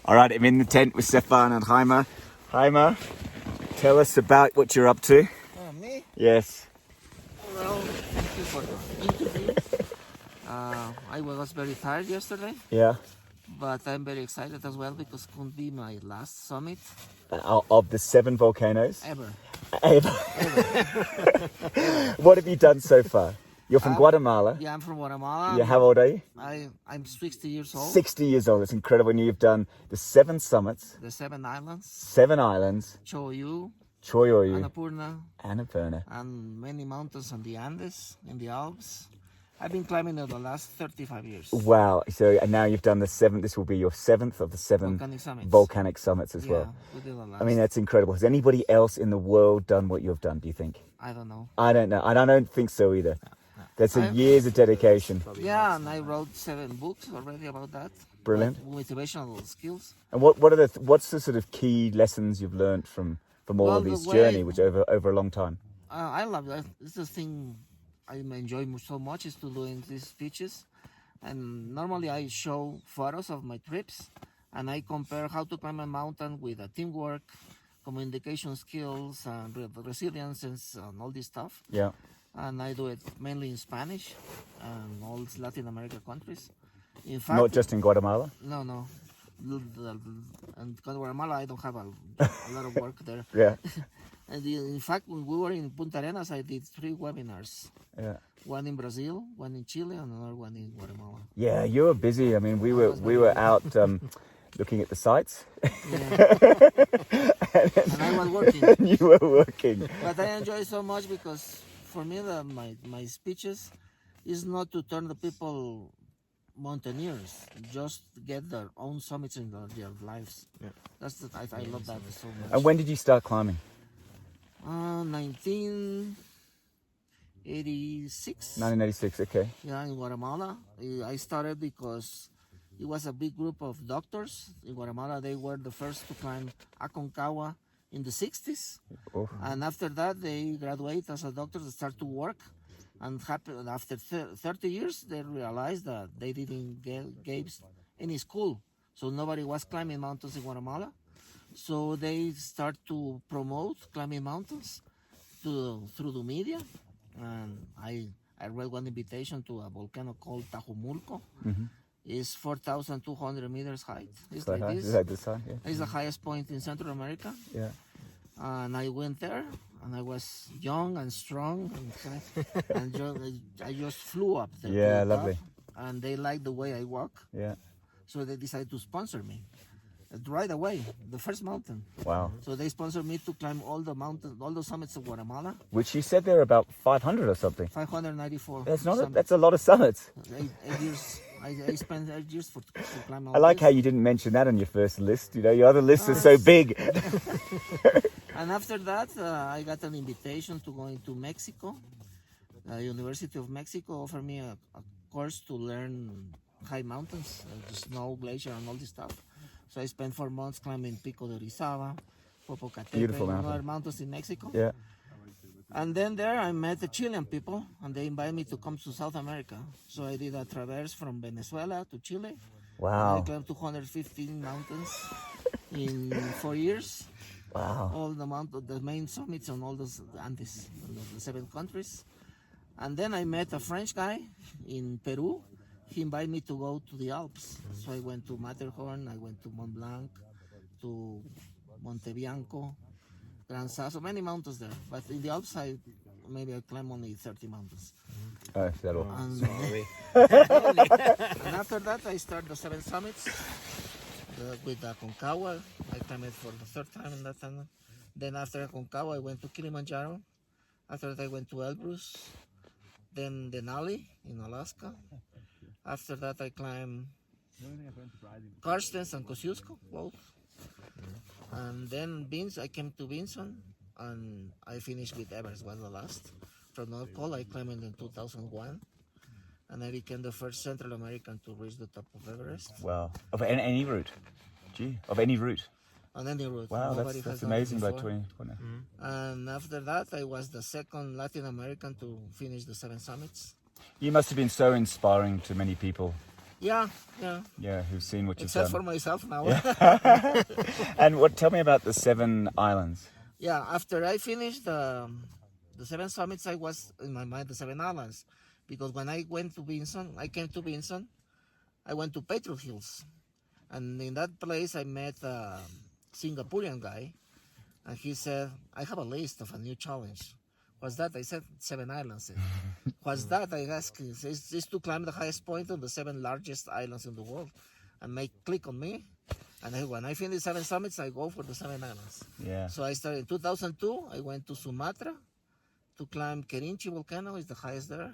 All right, I'm in the tent with Stefan and Jaime. Jaime, tell us about what you're up to. Me? Yes. Well, thank you for the interview. I was very tired yesterday, Yeah. but I'm very excited as well because it could be my last summit Of the 7 volcanoes. ever. Ever. What have you done so far? You're from Guatemala. Yeah, I'm from Guatemala. Yeah, how old are you? I'm 60 years old. 60 years old. It's incredible. And you've done the 7 summits, The 7 islands, 7 islands, Choyu, Choyoyu, Annapurna, Annapurna. and many mountains on the Andes, in the Alps. I've been climbing in the last 35 years. Wow. So and now you've done the 7th. This will be your 7th of the 7 Volcanic summits. as well. We did the last. I mean, that's incredible. Has anybody else in the world done what you've done, do you think? I don't know. I don't know. And I don't think so either. That's years of dedication. Yeah, and I wrote 7 books already about that. Brilliant. Motivational skills. And what's the sort of key lessons you've learned from all of this journey, which over a long time? I love that. This is the thing I enjoy so much is to doing these speeches. And normally I show photos of my trips, and I compare how to climb a mountain with teamwork, communication skills, and resilience, and all this stuff. Yeah. And I do it mainly in Spanish and all Latin American countries. In fact, Not just in Guatemala? No. And Guatemala, I don't have a lot of work there. Yeah. And in fact, when we were in Punta Arenas, I did 3 webinars. Yeah. One in Brazil, one in Chile, and another one in Guatemala. Yeah, you were busy. I mean, we were out looking at the sites. Yeah. And I was working. You were working. But I enjoy so much because for me, my speeches is not to turn the people mountaineers, just get their own summits in their lives. Yeah. I love that so much. And when did you start climbing? 1986. 1986, okay. Yeah, in Guatemala. I started because it was a big group of doctors in Guatemala. They were the first to climb Aconcagua in the 60s. Oh. And after that, they graduate as a doctor and start to work. And after 30 years, they realized that they didn't give any school. So nobody was climbing mountains in Guatemala. So they start to promote climbing mountains through the media. And I read one invitation to a volcano called Tajumulco. Mm-hmm. It's 4,200 meters height. It's like this. Is that this high? Yeah. It's the highest point in Central America. Yeah. And I went there, and I was young and strong, and I just flew up there. Yeah, lovely. And they liked the way I walk. Yeah. So they decided to sponsor me right away, the first mountain. Wow. So they sponsored me to climb all the mountains, all the summits of Guatemala. Which you said there are about 500 or something. 594. That's a lot of summits. 8 years. I spent 8 years to climb all I like this. how you didn't mention that on your first list. You know, your other list is so big. And after that, I got an invitation to go into Mexico. University of Mexico offered me a course to learn high mountains, the snow, glacier, and all this stuff. So I spent 4 months climbing Pico de Orizaba, Popocatépetl, Beautiful and other mountains in Mexico. Yeah. And then there I met the Chilean people, and they invited me to come to South America. So I did a traverse from Venezuela to Chile. Wow. I climbed 215 mountains in 4 years. Wow. All the main summits on all those Andes, the 7 countries. And then I met a French guy in Peru. He invited me to go to the Alps. So I went to Matterhorn, I went to Mont Blanc, to Monte Bianco, Gran Sasso, many mountains there. But in the Alps, I climbed only 30 mountains. Oh, that'll. And after that, I started the 7 summits with Aconcagua. I climbed it for the 3rd time in that time. Then after Aconcagua, I went to Kilimanjaro. After that, I went to Elbrus. Then Denali in Alaska. After that, I climbed Karstens and Kosciuszko, both. And then I came to Vinson, and I finished with Everest, was the last. From North Pole, I climbed in 2001, and I became the first Central American to reach the top of Everest. Wow. Of any route? Gee, of any route? On any route. Wow, that's amazing by 2020. And after that, I was the second Latin American to finish the 7 summits. You must have been so inspiring to many people Yeah, yeah. Yeah, who've seen what Except you've for done. myself now. And tell me about the 7 islands. Yeah, after I finished the 7 summits, I was in my mind the 7 islands, because when I went to Vinson, I came to Vinson. I went to Petrol Hills, and in that place I met a Singaporean guy, and he said, "I have a list of a new challenge." What's that? I said 7 islands. What's that? I asked. He says, "It's to climb the highest point on the 7 largest islands in the world," and make click on me. And when I finish 7 summits, I go for the 7 islands. Yeah. So I started in 2002. I went to Sumatra to climb Kerinci volcano, is the highest there.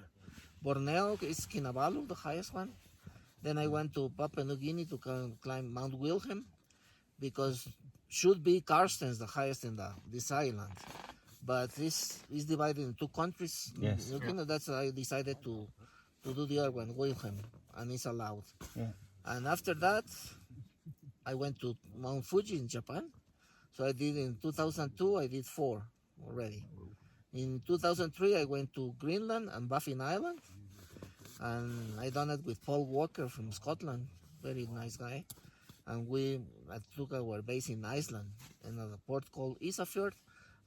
Borneo is Kinabalu, the highest one. Then I went to Papua New Guinea to climb Mount Wilhelm, because should be Karstens, the highest in this island. But this is divided in 2 countries. Yes. New Guinea, that's why I decided to do the other one, Wilhelm, and it's allowed. Yeah. And after that, I went to Mount Fuji in Japan. So I did in 2002, I did 4 already. In 2003, I went to Greenland and Baffin Island. And I done it with Paul Walker from Scotland, very nice guy. And I took our base in Iceland, in a port called Isafjord.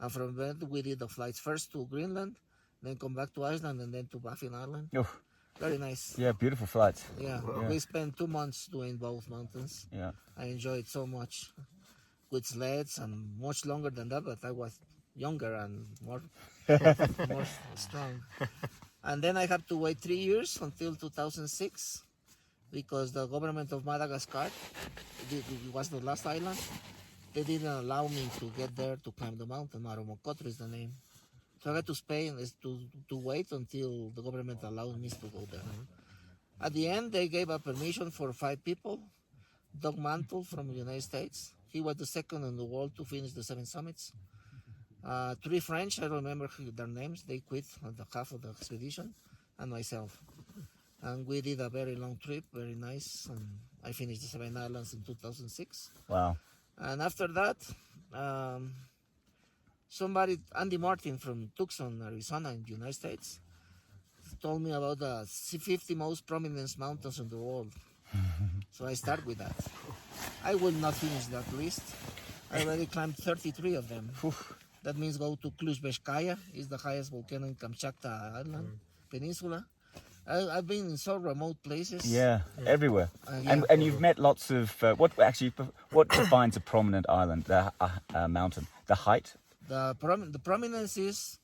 And from there, we did the flights first to Greenland, then come back to Iceland, and then to Baffin Island. Oh, Very nice. yeah, beautiful flights. Yeah, we spent 2 months doing both mountains. Yeah. I enjoyed so much with sleds, and much longer than that, but I was younger and more strong. And then I had to wait 3 years until 2006, because the government of Madagascar, it was the last island, they didn't allow me to get there to climb the mountain. Maromokotro is the name. So I had to stay and to wait until the government allowed me to go there. At the end, they gave a permission for 5 people. Doug Mantle from the United States. He was the second in the world to finish the 7 summits. 3 French, I remember their names. They quit at the half of the expedition, and myself. And we did a very long trip, very nice. And I finished the 7 islands in 2006. Wow. And after that, Andy Martin from Tucson, Arizona, in the United States, told me about the 50 most prominent mountains in the world. So I start with that. I will not finish that list. I already climbed 33 of them. That means go to Kluzbeshkaya, is the highest volcano in Kamchatka Island Peninsula. I've been in so remote places. Yeah, everywhere. Yeah. And you've met lots of what defines a prominent island, the mountain, the height. The prominence is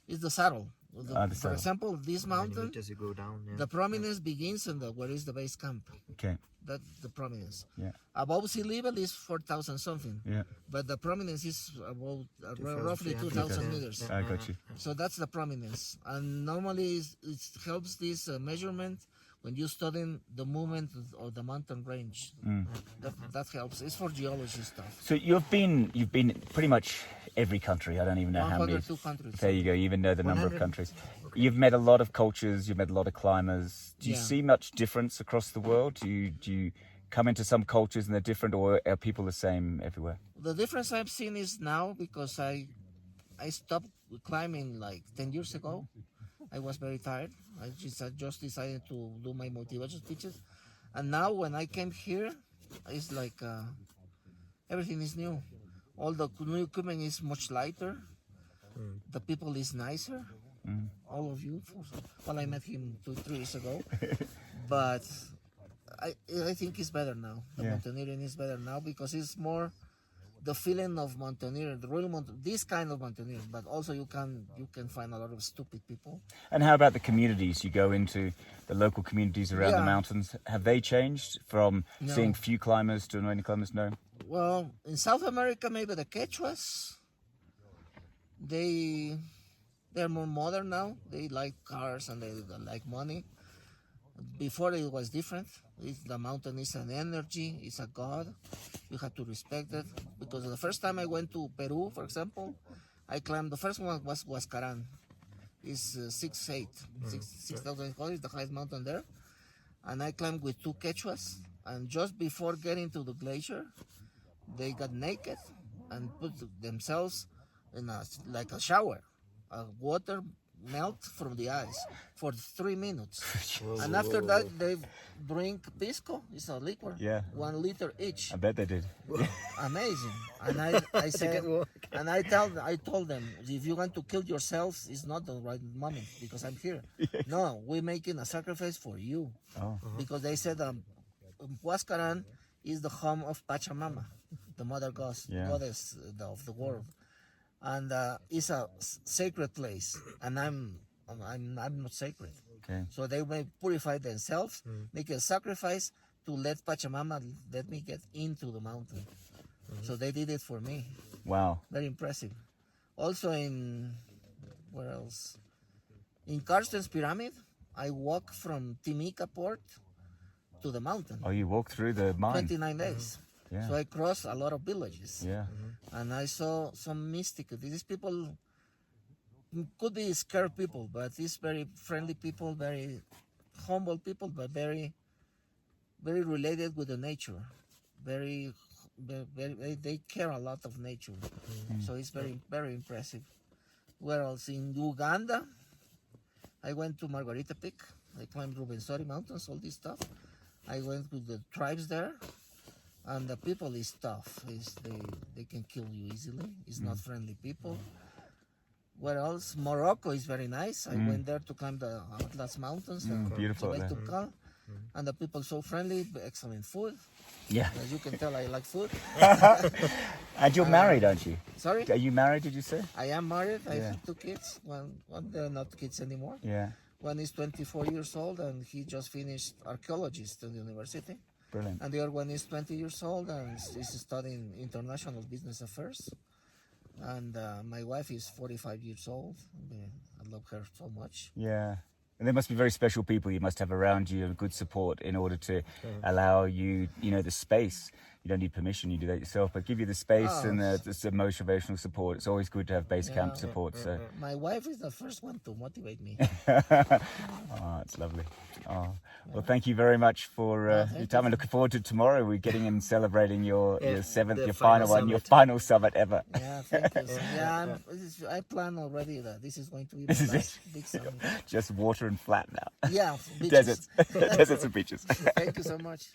the saddle. The For saddle. example, this mountain, As you go down, the prominence begins in where is the base camp. Okay. That's the prominence. Yeah. Above sea level is 4,000 something. Yeah. But the prominence is about roughly 2,300. 2,000 meters. I got you. So that's the prominence. And normally it helps this measurement when you study the movement of the mountain range. That helps. It's for geology stuff. So you've been pretty much every country. I don't even know how many. 102 countries. There you go. You even know the number of 100. countries. You've met a lot of cultures. You've met a lot of climbers. Do you Yeah. see much difference across the world? Do you come into some cultures and they're different, or are people the same everywhere? The difference I've seen is now, because I stopped climbing like 10 years ago. I was very tired. I just decided to do my motivation speeches. And now when I came here, it's like everything is new. All the new equipment is much lighter. The people is nicer. All of you. Well, I met him 3 years ago. But I think it's better now. The mountaineering is better now, because it's more the feeling of mountaineering, the real this kind of mountaineering. But also you can find a lot of stupid people. And how about the communities? You go into the local communities around the Yeah. mountains. Have they changed from No. seeing few climbers to many climbers? No. Well, in South America, maybe the Quechuas, they're more modern now. They like cars and they like money. Before it was different. The mountain is an energy, it's a god. You have to respect it. Because the first time I went to Peru, for example, I climbed, the first one was Huascarán. It's 6,000 is the highest mountain there. And I climbed with 2 Quechuas. And just before getting to the glacier, they got naked and put themselves in like a shower. Water melt from the ice for 3 minutes. And after that, they drink pisco. It's a liquor. Yeah. 1 liter each. I bet they did. Amazing. And I said, and I told them, if you want to kill yourselves, it's not the right moment because I'm here. No, we're making a sacrifice for you. Oh. Because they said Huascaran is the home of Pachamama, the mother goddess of the world, and it's a sacred place. And I'm not sacred. Okay. So they may purify themselves, make a sacrifice to let Pachamama let me get into the mountain. So they did it for me. Wow. Very impressive. Also where else? In Carsten's Pyramid, I walk from Timika port to the mountain. Oh, you walked through the mine. 29 days. Yeah. So I crossed a lot of villages. Yeah. And I saw some mystic. These people could be scared people, but these very friendly people, very humble people, but very, very related with the nature. Very, they care a lot of nature. So it's very, very impressive. Where else? In Uganda, I went to Margarita Peak. I climbed Rubensori Mountains, all this stuff. I went with the tribes there, and the people is tough. They can kill you easily. It's not friendly people. Where else? Morocco is very nice. I went there to climb the Atlas Mountains. Beautiful there. And the people so friendly, excellent food. Yeah. As you can tell, I like food. And you're married, aren't you? Sorry? Are you married, did you say? I am married. I have 2 kids. One they're not kids anymore. Yeah. One is 24 years old, and he just finished archaeologist in the university. Brilliant. And the other one is 20 years old and is studying international business affairs. And my wife is 45 years old. I love her so much. Yeah. And there must be very special people you must have around you and good support in order to allow you, the space. You don't need permission, you do that yourself, but give you the space and the motivational support. It's always good to have base camp support. So my wife is the first one to motivate me. Oh, it's lovely. Oh, well, thank you very much for your time. I'm looking forward to tomorrow. We're getting and celebrating your seventh, your final one, your final summit ever. Yeah, thank you. Yeah, I plan already that this is going to be my last big summit. Just water and flat now. Yeah, Deserts and beaches. Thank you so much.